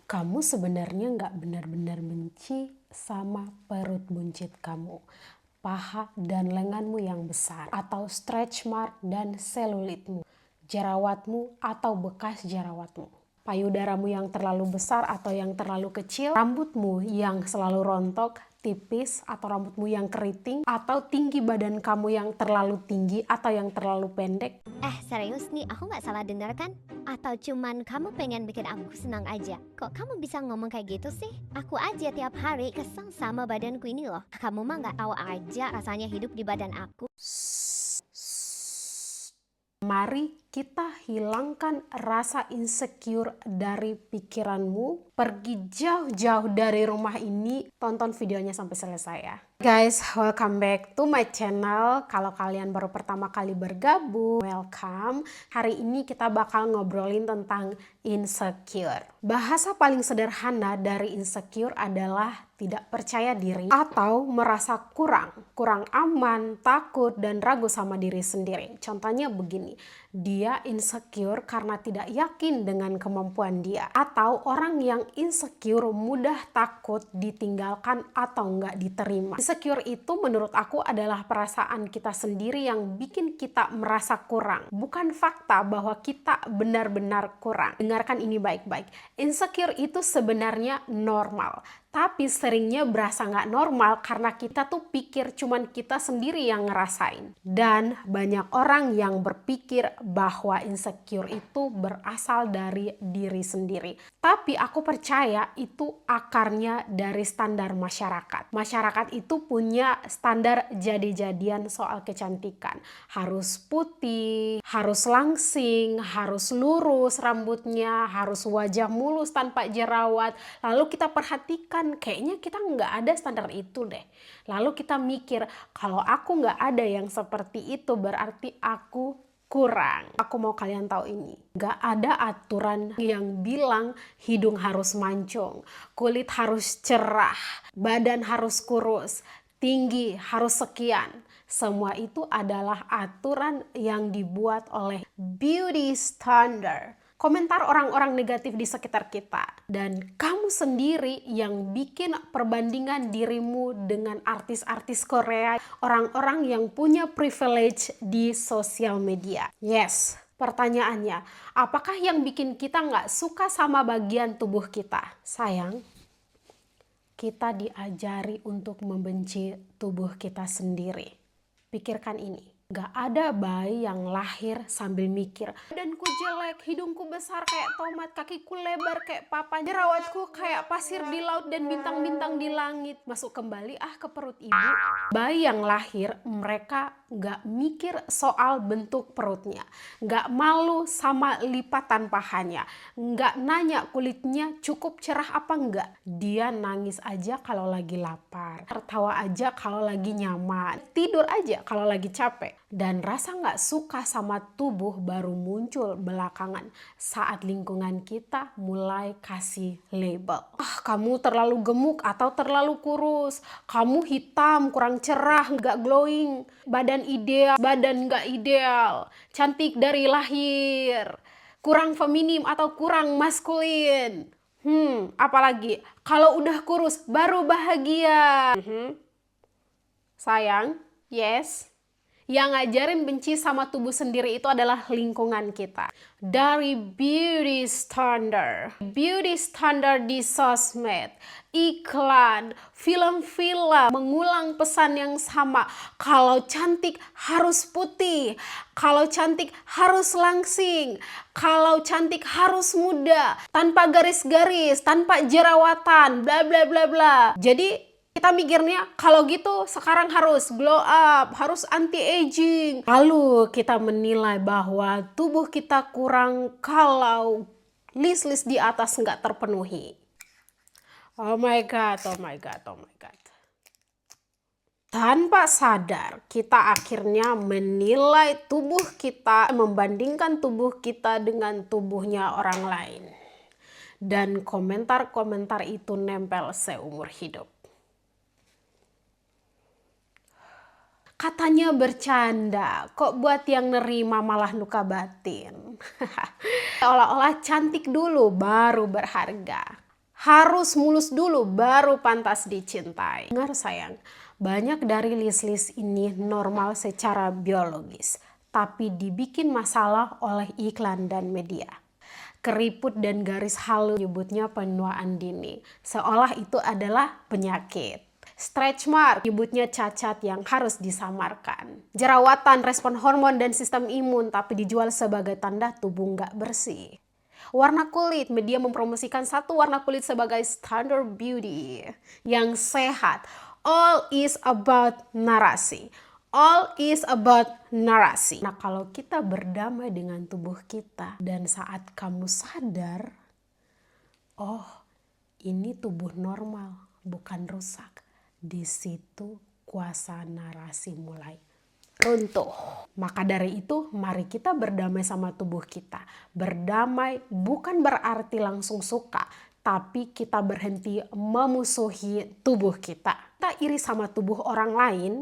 Kamu sebenarnya nggak benar-benar benci sama perut buncit kamu, paha dan lenganmu yang besar, atau stretch mark dan selulitmu, jerawatmu atau bekas jerawatmu, payudaramu yang terlalu besar atau yang terlalu kecil, rambutmu yang selalu rontok, tipis, atau rambutmu yang keriting, atau tinggi badan kamu yang terlalu tinggi atau yang terlalu pendek. Serius nih, aku nggak salah dengar kan? Atau cuman kamu pengen bikin aku senang aja? Kok kamu bisa ngomong kayak gitu sih? Aku aja tiap hari kesel sama badanku ini loh. Kamu mah nggak tahu aja rasanya hidup di badan aku. Mari kita hilangkan rasa insecure dari pikiranmu. Pergi jauh-jauh dari rumah ini, tonton videonya sampai selesai ya. Guys, welcome back to my channel. Kalau kalian baru pertama kali bergabung, welcome. Hari ini kita bakal ngobrolin tentang insecure. Bahasa paling sederhana dari insecure adalah tidak percaya diri atau merasa kurang aman, takut, dan ragu sama diri sendiri. Contohnya begini, dia insecure karena tidak yakin dengan kemampuan dia, atau orang yang insecure mudah takut ditinggalkan atau nggak diterima. Insecure itu menurut aku adalah perasaan kita sendiri yang bikin kita merasa kurang, bukan fakta bahwa kita benar-benar kurang. Dengarkan ini baik-baik. Insecure itu sebenarnya normal, tapi seringnya berasa nggak normal karena kita tuh pikir cuman kita sendiri yang ngerasain. Dan banyak orang yang berpikir bahwa insecure itu berasal dari diri sendiri. Tapi aku percaya itu akarnya dari standar masyarakat. Masyarakat itu punya standar jadi-jadian soal kecantikan. Harus putih, harus langsing, harus lurus rambutnya, harus wajah mulus tanpa jerawat. Lalu kita perhatikan, kayaknya kita nggak ada standar itu deh. Lalu kita mikir, kalau aku nggak ada yang seperti itu berarti aku kurang. Aku mau kalian tahu ini, nggak ada aturan yang bilang hidung harus mancung, kulit harus cerah, badan harus kurus, tinggi harus sekian. Semua itu adalah aturan yang dibuat oleh beauty standard. Komentar orang-orang negatif di sekitar kita, dan kamu sendiri yang bikin perbandingan dirimu dengan artis-artis Korea, orang-orang yang punya privilege di sosial media. Yes, pertanyaannya, apakah yang bikin kita nggak suka sama bagian tubuh kita? Sayang, kita diajari untuk membenci tubuh kita sendiri. Pikirkan ini. Gak ada bayi yang lahir sambil mikir, badanku jelek, hidungku besar kayak tomat, kakiku lebar kayak papan, jerawatku kayak pasir di laut dan bintang-bintang di langit. Masuk kembali ke perut ibu. Bayi yang lahir, mereka gak mikir soal bentuk perutnya, gak malu sama lipatan pahanya, gak nanya kulitnya cukup cerah apa enggak. Dia nangis aja kalau lagi lapar, tertawa aja kalau lagi nyaman, tidur aja kalau lagi capek. Dan rasa nggak suka sama tubuh baru muncul belakangan saat lingkungan kita mulai kasih label. Kamu terlalu gemuk atau terlalu kurus, kamu hitam, kurang cerah, nggak glowing, badan ideal, badan nggak ideal, cantik dari lahir, kurang feminim atau kurang maskulin. Apalagi kalau udah kurus baru bahagia. Sayang, yes. Yang ngajarin benci sama tubuh sendiri itu adalah lingkungan kita. Dari beauty standard di sosmed, iklan, film-film mengulang pesan yang sama. Kalau cantik harus putih, kalau cantik harus langsing, kalau cantik harus muda, tanpa garis-garis, tanpa jerawatan, bla bla bla bla. Jadi kita mikirnya kalau gitu sekarang harus glow up, harus anti-aging. Lalu kita menilai bahwa tubuh kita kurang kalau list-list di atas nggak terpenuhi. Oh my god, oh my god, oh my god. Tanpa sadar, kita akhirnya menilai tubuh kita, membandingkan tubuh kita dengan tubuhnya orang lain. Dan komentar-komentar itu nempel seumur hidup. Katanya bercanda, kok buat yang nerima malah luka batin. Seolah-olah cantik dulu baru berharga. Harus mulus dulu baru pantas dicintai. Dengar sayang, banyak dari list-list ini normal secara biologis, tapi dibikin masalah oleh iklan dan media. Keriput dan garis halus nyebutnya penuaan dini, seolah itu adalah penyakit. Stretch mark nyebutnya cacat yang harus disamarkan. Jerawatan, respon hormon dan sistem imun, tapi dijual sebagai tanda tubuh nggak bersih. Warna kulit, media mempromosikan satu warna kulit sebagai standard beauty yang sehat. All is about narasi. All is about narasi. Nah, kalau kita berdamai dengan tubuh kita dan saat kamu sadar, oh, ini tubuh normal, bukan rusak. Di situ kuasa narasi mulai runtuh. Maka dari itu, mari kita berdamai sama tubuh kita. Berdamai bukan berarti langsung suka, tapi kita berhenti memusuhi tubuh kita. Kita iri sama tubuh orang lain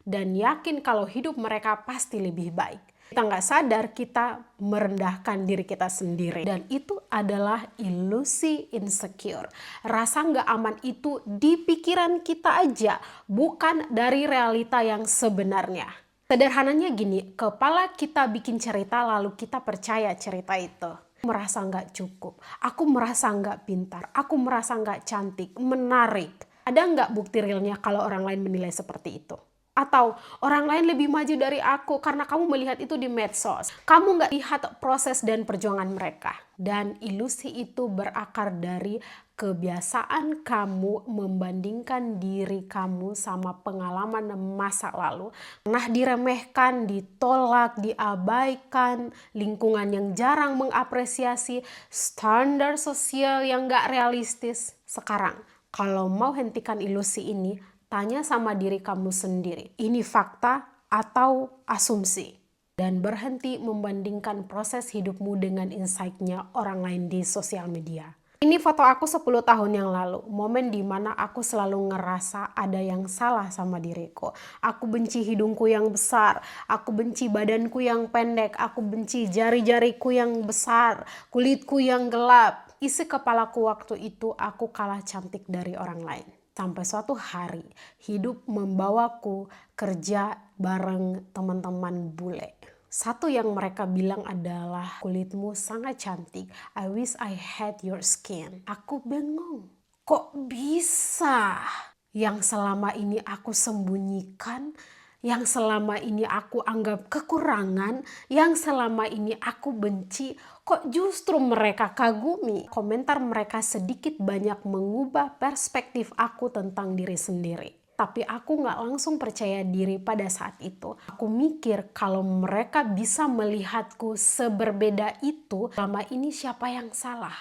dan yakin kalau hidup mereka pasti lebih baik. Kita nggak sadar kita merendahkan diri kita sendiri. Dan itu adalah ilusi insecure. Rasa nggak aman itu di pikiran kita aja, bukan dari realita yang sebenarnya. Sederhananya gini, kepala kita bikin cerita lalu kita percaya cerita itu. Merasa nggak cukup, aku merasa nggak pintar, aku merasa nggak cantik, menarik. Ada nggak bukti realnya kalau orang lain menilai seperti itu? Atau orang lain lebih maju dari aku karena kamu melihat itu di medsos. Kamu nggak lihat proses dan perjuangan mereka. Dan ilusi itu berakar dari kebiasaan kamu membandingkan diri kamu sama pengalaman masa lalu. Pernah diremehkan, ditolak, diabaikan, lingkungan yang jarang mengapresiasi, standar sosial yang nggak realistis. Sekarang, kalau mau hentikan ilusi ini, tanya sama diri kamu sendiri, ini fakta atau asumsi? Dan berhenti membandingkan proses hidupmu dengan insight-nya orang lain di sosial media. Ini foto aku 10 tahun yang lalu, momen dimana aku selalu ngerasa ada yang salah sama diriku. Aku benci hidungku yang besar, aku benci badanku yang pendek, aku benci jari-jariku yang besar, kulitku yang gelap. Isi kepalaku waktu itu aku kalah cantik dari orang lain. Sampai suatu hari, hidup membawaku kerja bareng teman-teman bule. Satu yang mereka bilang adalah, kulitmu sangat cantik. I wish I had your skin. Aku bengong. Kok bisa? Yang selama ini aku sembunyikan, yang selama ini aku anggap kekurangan, yang selama ini aku benci, kok justru mereka kagumi. Komentar mereka sedikit banyak mengubah perspektif aku tentang diri sendiri. Tapi aku gak langsung percaya diri pada saat itu. Aku mikir kalau mereka bisa melihatku seberbeda itu, selama ini siapa yang salah?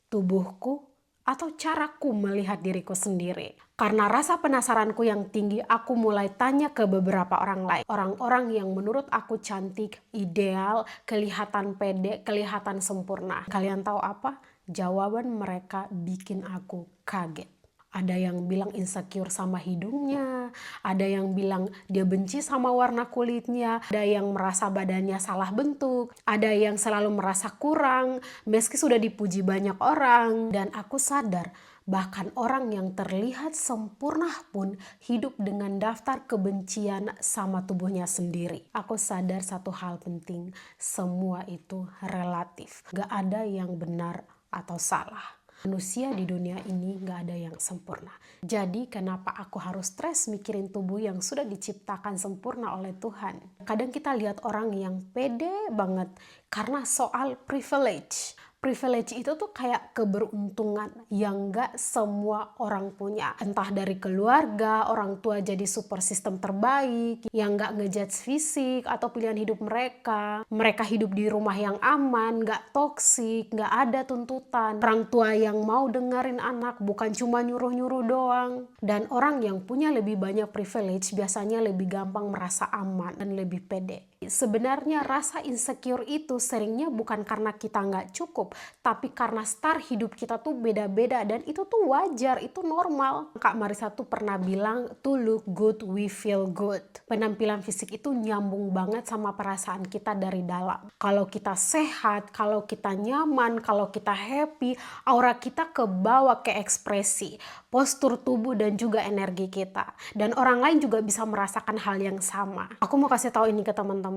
Tubuhku atau caraku melihat diriku sendiri? Karena rasa penasaranku yang tinggi, aku mulai tanya ke beberapa orang lain. Orang-orang yang menurut aku cantik, ideal, kelihatan pede, kelihatan sempurna. Kalian tahu apa? Jawaban mereka bikin aku kaget. Ada yang bilang insecure sama hidungnya, ada yang bilang dia benci sama warna kulitnya, ada yang merasa badannya salah bentuk, ada yang selalu merasa kurang meski sudah dipuji banyak orang. Dan aku sadar bahkan orang yang terlihat sempurna pun hidup dengan daftar kebencian sama tubuhnya sendiri. Aku sadar satu hal penting, semua itu relatif, gak ada yang benar atau salah. Manusia di dunia ini gak ada yang sempurna. Jadi kenapa aku harus stres mikirin tubuh yang sudah diciptakan sempurna oleh Tuhan? Kadang kita lihat orang yang pede banget karena soal privilege. Privilege itu tuh kayak keberuntungan yang gak semua orang punya. Entah dari keluarga, orang tua jadi support system terbaik, yang gak ngejudge fisik atau pilihan hidup mereka. Mereka hidup di rumah yang aman, gak toksik, gak ada tuntutan. Orang tua yang mau dengerin anak, bukan cuma nyuruh-nyuruh doang. Dan orang yang punya lebih banyak privilege biasanya lebih gampang merasa aman dan lebih pede. Sebenarnya rasa insecure itu seringnya bukan karena kita nggak cukup, tapi karena start hidup kita tuh beda-beda dan itu tuh wajar, itu normal. Kak Marisa tuh pernah bilang, to look good, we feel good. Penampilan fisik itu nyambung banget sama perasaan kita dari dalam. Kalau kita sehat, kalau kita nyaman, kalau kita happy, aura kita kebawa ke ekspresi, postur tubuh dan juga energi kita. Dan orang lain juga bisa merasakan hal yang sama. Aku mau kasih tahu ini ke teman-teman.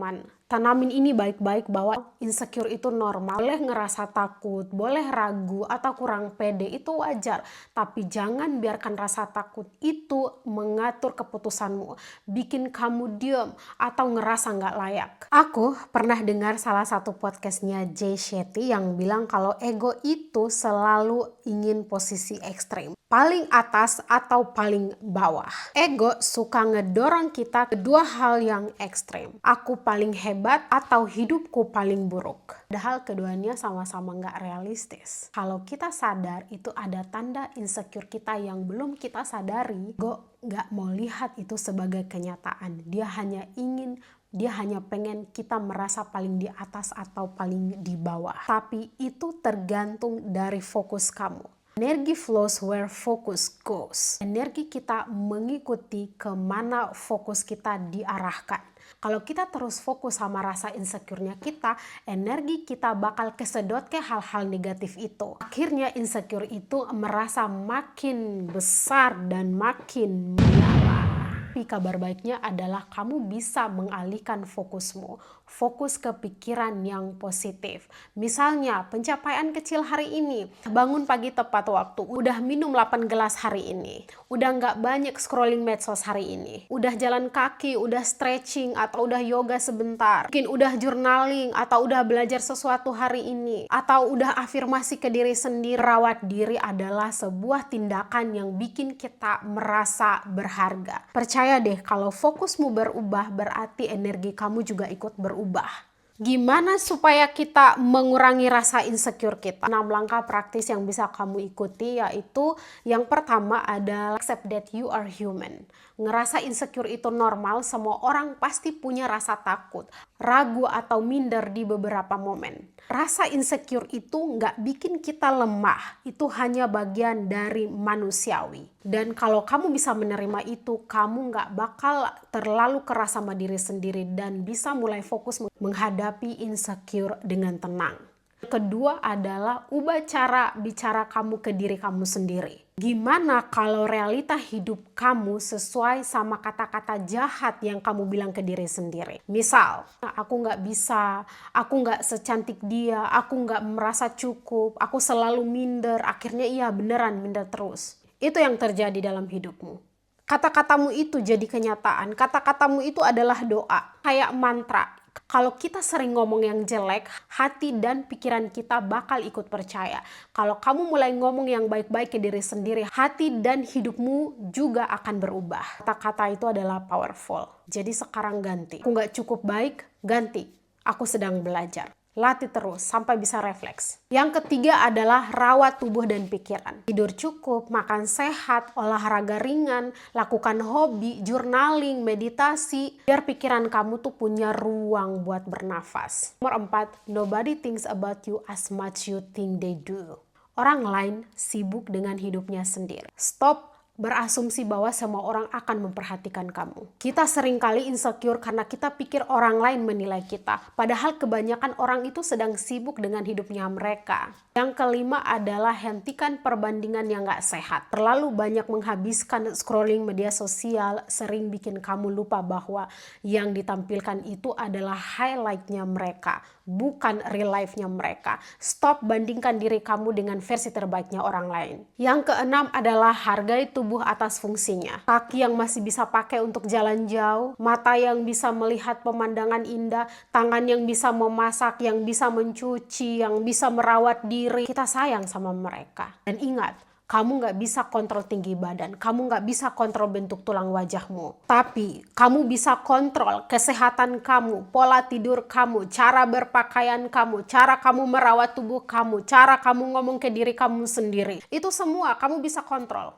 Tanamin ini baik-baik bahwa insecure itu normal. Boleh ngerasa takut, boleh ragu atau kurang pede, itu wajar. Tapi jangan biarkan rasa takut itu mengatur keputusanmu, bikin kamu diem atau ngerasa nggak layak. Aku pernah dengar salah satu podcastnya Jay Shetty yang bilang kalau ego itu selalu ingin posisi ekstrim, paling atas atau paling bawah. Ego suka ngedorong kita ke dua hal yang ekstrem. Aku paling hebat atau hidupku paling buruk. Padahal keduanya sama-sama nggak realistis. Kalau kita sadar itu ada tanda insecure kita yang belum kita sadari, ego nggak mau lihat itu sebagai kenyataan. Dia hanya pengen kita merasa paling di atas atau paling di bawah. Tapi itu tergantung dari fokus kamu. Energi flows where focus goes. Energi kita mengikuti kemana fokus kita diarahkan. Kalau kita terus fokus sama rasa insecure-nya kita, energi kita bakal kesedot ke hal-hal negatif itu. Akhirnya insecure itu merasa makin besar dan makin menyala. Tapi kabar baiknya adalah kamu bisa mengalihkan fokusmu, fokus ke pikiran yang positif. Misalnya pencapaian kecil hari ini, bangun pagi tepat waktu, udah minum 8 gelas hari ini, udah nggak banyak scrolling medsos hari ini, udah jalan kaki, udah stretching atau udah yoga sebentar, mungkin udah journaling atau udah belajar sesuatu hari ini, atau udah afirmasi ke diri sendiri. Rawat diri adalah sebuah tindakan yang bikin kita merasa berharga. Percaya deh, kalau fokusmu berubah berarti energi kamu juga ikut berubah. Gimana supaya kita mengurangi rasa insecure kita? 6 langkah praktis yang bisa kamu ikuti, yaitu yang pertama adalah accept that you are human. Ngerasa insecure itu normal, semua orang pasti punya rasa takut, ragu atau minder di beberapa momen. Rasa insecure itu nggak bikin kita lemah, itu hanya bagian dari manusiawi. Dan kalau kamu bisa menerima itu, kamu nggak bakal terlalu keras sama diri sendiri dan bisa mulai fokus menghadapi insecure dengan tenang. Kedua adalah ubah cara bicara kamu ke diri kamu sendiri. Gimana kalau realita hidup kamu sesuai sama kata-kata jahat yang kamu bilang ke diri sendiri? Misal, aku nggak bisa, aku nggak secantik dia, aku nggak merasa cukup, aku selalu minder, akhirnya iya beneran minder terus. Itu yang terjadi dalam hidupmu. Kata-katamu itu jadi kenyataan, kata-katamu itu adalah doa, kayak mantra. Kalau kita sering ngomong yang jelek, hati dan pikiran kita bakal ikut percaya. Kalau kamu mulai ngomong yang baik-baik ke diri sendiri, hati dan hidupmu juga akan berubah. Kata-kata itu adalah powerful. Jadi sekarang ganti. Aku nggak cukup baik, ganti. Aku sedang belajar. Latih terus sampai bisa refleks. Yang ketiga adalah rawat tubuh dan pikiran. Tidur cukup, makan sehat, olahraga ringan, lakukan hobi, journaling, meditasi, biar pikiran kamu tuh punya ruang buat bernafas. Nomor 4, nobody thinks about you as much you think they do. Orang lain sibuk dengan hidupnya sendiri. Stop berasumsi bahwa semua orang akan memperhatikan kamu. Kita seringkali insecure karena kita pikir orang lain menilai kita. Padahal kebanyakan orang itu sedang sibuk dengan hidupnya mereka. Yang kelima adalah hentikan perbandingan yang gak sehat. Terlalu banyak menghabiskan scrolling media sosial sering bikin kamu lupa bahwa yang ditampilkan itu adalah highlightnya mereka, bukan real life-nya mereka. Stop bandingkan diri kamu dengan versi terbaiknya orang lain. Yang keenam adalah hargai tubuh atas fungsinya. Kaki yang masih bisa pakai untuk jalan jauh, mata yang bisa melihat pemandangan indah, tangan yang bisa memasak, yang bisa mencuci, yang bisa merawat diri. Kita sayang sama mereka. Dan ingat, kamu nggak bisa kontrol tinggi badan, kamu nggak bisa kontrol bentuk tulang wajahmu. Tapi kamu bisa kontrol kesehatan kamu, pola tidur kamu, cara berpakaian kamu, cara kamu merawat tubuh kamu, cara kamu ngomong ke diri kamu sendiri. Itu semua kamu bisa kontrol.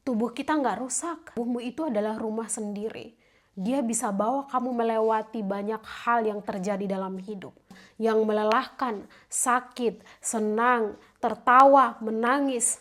Tubuh kita nggak rusak. Tubuhmu itu adalah rumah sendiri. Dia bisa bawa kamu melewati banyak hal yang terjadi dalam hidup. Yang melelahkan, sakit, senang, tertawa, menangis.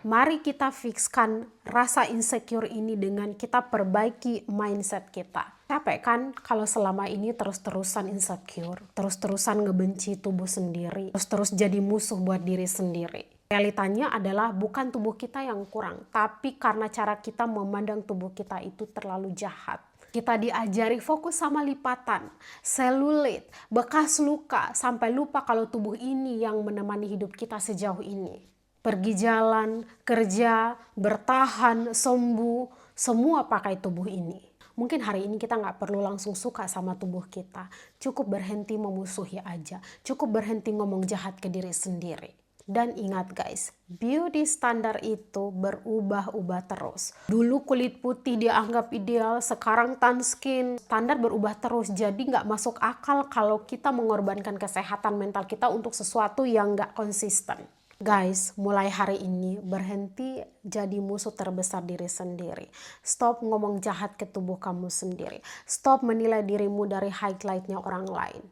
Mari kita fixkan rasa insecure ini dengan kita perbaiki mindset kita. Capek kan kalau selama ini terus-terusan insecure, terus-terusan ngebenci tubuh sendiri, terus-terus jadi musuh buat diri sendiri. Realitanya adalah bukan tubuh kita yang kurang, tapi karena cara kita memandang tubuh kita itu terlalu jahat. Kita diajari fokus sama lipatan, selulit, bekas luka, sampai lupa kalau tubuh ini yang menemani hidup kita sejauh ini. Pergi jalan, kerja, bertahan, sembuh, semua pakai tubuh ini. Mungkin hari ini kita nggak perlu langsung suka sama tubuh kita. Cukup berhenti memusuhi aja. Cukup berhenti ngomong jahat ke diri sendiri. Dan ingat guys, beauty standar itu berubah-ubah terus. Dulu kulit putih dianggap ideal, sekarang tan skin. Standar berubah terus, jadi nggak masuk akal kalau kita mengorbankan kesehatan mental kita untuk sesuatu yang nggak konsisten. Guys, mulai hari ini berhenti jadi musuh terbesar diri sendiri. Stop ngomong jahat ke tubuh kamu sendiri. Stop menilai dirimu dari highlightnya orang lain.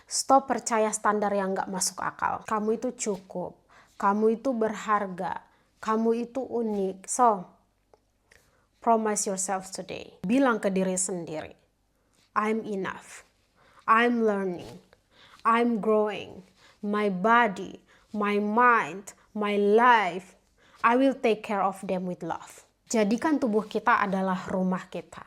Stop percaya standar yang gak masuk akal. Kamu itu cukup. Kamu itu berharga. Kamu itu unik. So, promise yourself today. Bilang ke diri sendiri, I'm enough. I'm learning. I'm growing. My body, my mind, my life, I will take care of them with love. Jadikan tubuh kita adalah rumah kita.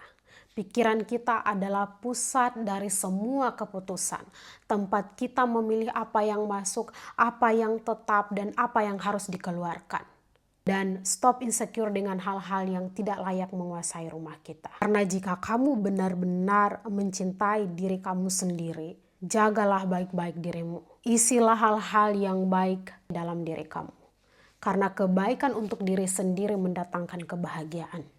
Pikiran kita adalah pusat dari semua keputusan. Tempat kita memilih apa yang masuk, apa yang tetap, dan apa yang harus dikeluarkan. Dan stop insecure dengan hal-hal yang tidak layak menguasai rumah kita. Karena jika kamu benar-benar mencintai diri kamu sendiri, jagalah baik-baik dirimu. Isilah hal-hal yang baik dalam diri kamu. Karena kebaikan untuk diri sendiri mendatangkan kebahagiaan.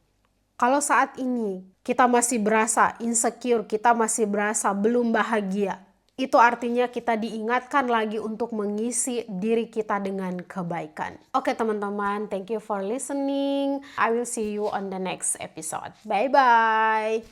Kalau saat ini kita masih berasa insecure, kita masih berasa belum bahagia, itu artinya kita diingatkan lagi untuk mengisi diri kita dengan kebaikan. Oke teman-teman, thank you for listening. I will see you on the next episode. Bye-bye.